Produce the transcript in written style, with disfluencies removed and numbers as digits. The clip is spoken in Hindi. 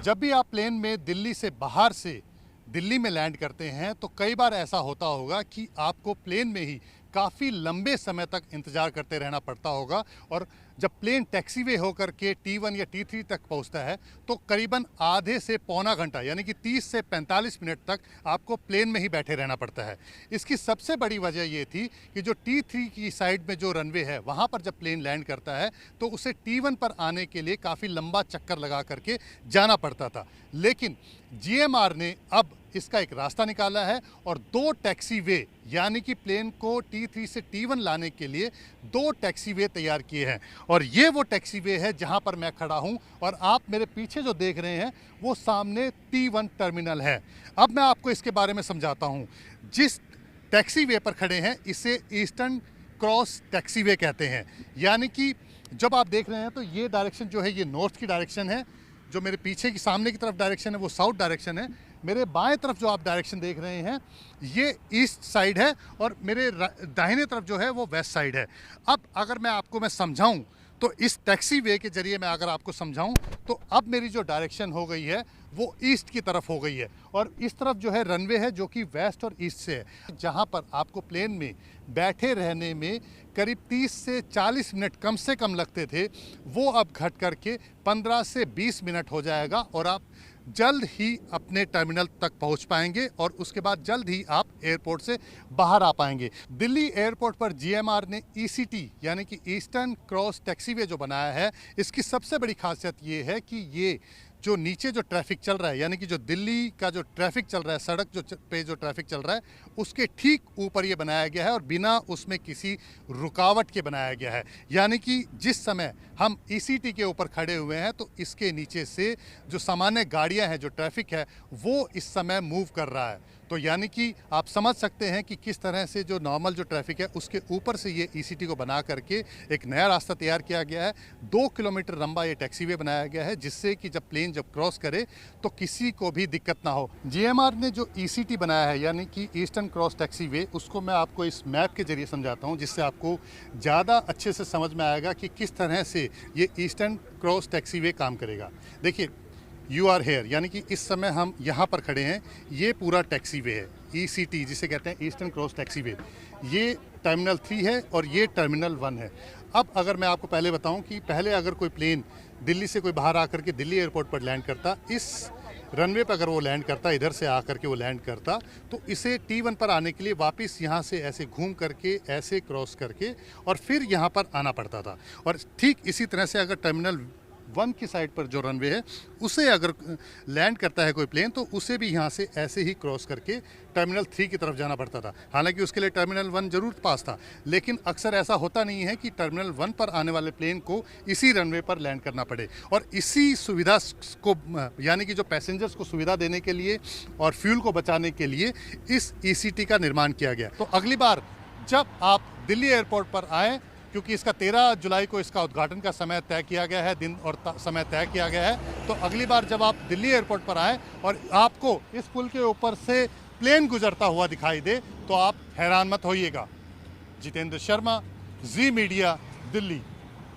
जब भी आप प्लेन में दिल्ली से बाहर से दिल्ली में लैंड करते हैं तो कई बार ऐसा होता होगा कि आपको प्लेन में ही काफ़ी लंबे समय तक इंतज़ार करते रहना पड़ता होगा। और जब प्लेन टैक्सीवे होकर के T1 या T3 तक पहुंचता है तो करीबन आधे से पौना घंटा यानी कि 30 से 45 मिनट तक आपको प्लेन में ही बैठे रहना पड़ता है। इसकी सबसे बड़ी वजह ये थी कि जो T3 की साइड में जो रनवे है वहाँ पर जब प्लेन लैंड करता है तो उसे T1 पर आने के लिए काफ़ी लंबा चक्कर लगा करके जाना पड़ता था। लेकिन GMR ने अब इसका एक रास्ता निकाला है और दो टैक्सीवे यानी कि प्लेन को T3 से T1 लाने के लिए दो टैक्सीवे तैयार किए हैं। और ये वो टैक्सीवे है जहां पर मैं खड़ा हूं और आप मेरे पीछे जो देख रहे हैं वो सामने T1 टर्मिनल है। अब मैं आपको इसके बारे में समझाता हूं। जिस टैक्सीवे पर खड़े हैं इसे ईस्टर्न क्रॉस टैक्सीवे कहते हैं। यानी कि जब आप देख रहे हैं तो ये डायरेक्शन जो है ये नॉर्थ की डायरेक्शन है, जो मेरे पीछे की सामने की तरफ डायरेक्शन है वो साउथ डायरेक्शन है, मेरे बाएं तरफ जो आप डायरेक्शन देख रहे हैं ये ईस्ट साइड है और मेरे दाहिने तरफ जो है वो वेस्ट साइड है। अब अगर मैं समझाऊं तो इस टैक्सी वे के ज़रिए मैं अगर आपको समझाऊं तो अब मेरी जो डायरेक्शन हो गई है वो ईस्ट की तरफ हो गई है और इस तरफ जो है रनवे है जो कि वेस्ट और ईस्ट से है, जहां पर आपको प्लेन में बैठे रहने में करीब 30 से 40 मिनट कम से कम लगते थे, वो अब घट करके 15 से 20 मिनट हो जाएगा और आप जल्द ही अपने टर्मिनल तक पहुंच पाएंगे और उसके बाद जल्द ही आप एयरपोर्ट से बाहर आ पाएंगे। दिल्ली एयरपोर्ट पर GMR ने ECT यानी कि ईस्टर्न क्रॉस टैक्सीवे जो बनाया है, इसकी सबसे बड़ी खासियत ये है कि ये जो नीचे जो ट्रैफिक चल रहा है यानी कि जो दिल्ली का जो ट्रैफिक चल रहा है, सड़क पे जो ट्रैफिक चल रहा है उसके ठीक ऊपर ये बनाया गया है और बिना उसमें किसी रुकावट के बनाया गया है। यानी कि जिस समय हम ECT के ऊपर खड़े हुए हैं तो इसके नीचे से जो सामान्य गाड़ियां हैं, जो ट्रैफिक है वो इस समय मूव कर रहा है। तो यानी कि आप समझ सकते हैं कि किस तरह से जो नॉर्मल जो ट्रैफिक है उसके ऊपर से ये ECT को बना करके एक नया रास्ता तैयार किया गया है। 2 किलोमीटर लंबा ये टैक्सीवे बनाया गया है जिससे कि जब प्लेन क्रॉस करे तो किसी को भी दिक्कत ना हो। GMR ने जो ECT बनाया है यानी कि ईस्टर्न क्रॉस टैक्सीवे, उसको मैं आपको इस मैप के जरिए समझाता हूँ जिससे आपको ज़्यादा अच्छे से समझ में आएगा कि किस तरह से ये ईस्टर्न क्रॉस टैक्सीवे काम करेगा। देखिए, यू आर हेयर यानी कि इस समय हम यहाँ पर खड़े हैं, ये पूरा टैक्सीवे है ECT जिसे कहते हैं ईस्टर्न क्रॉस टैक्सीवे। ये टर्मिनल 3 है और ये टर्मिनल 1 है। अब अगर मैं आपको पहले बताऊं कि पहले अगर कोई प्लेन दिल्ली से कोई बाहर आकर के दिल्ली एयरपोर्ट पर लैंड करता, इस रनवे पर अगर वो लैंड करता, इधर से आकर के वो लैंड करता, तो इसे T1 पर आने के लिए वापस यहाँ से ऐसे घूम करके ऐसे क्रॉस करके और फिर यहाँ पर आना पड़ता था। और ठीक इसी तरह से अगर टर्मिनल 1 की साइड पर जो रनवे है उसे अगर लैंड करता है कोई प्लेन तो उसे भी यहाँ से ऐसे ही क्रॉस करके टर्मिनल 3 की तरफ जाना पड़ता था। हालांकि उसके लिए टर्मिनल 1 जरूर पास था, लेकिन अक्सर ऐसा होता नहीं है कि टर्मिनल 1 पर आने वाले प्लेन को इसी रनवे पर लैंड करना पड़े। और इसी सुविधा को यानी कि जो पैसेंजर्स को सुविधा देने के लिए और फ्यूल को बचाने के लिए इस ECT का निर्माण किया गया। तो अगली बार जब आप दिल्ली एयरपोर्ट पर आएँ, क्योंकि इसका 13 जुलाई को इसका उद्घाटन का समय तय किया गया है, दिन और समय तय किया गया है, तो अगली बार जब आप दिल्ली एयरपोर्ट पर आएँ और आपको इस पुल के ऊपर से प्लेन गुजरता हुआ दिखाई दे तो आप हैरान मत होइएगा। जितेंद्र शर्मा, जी मीडिया, दिल्ली।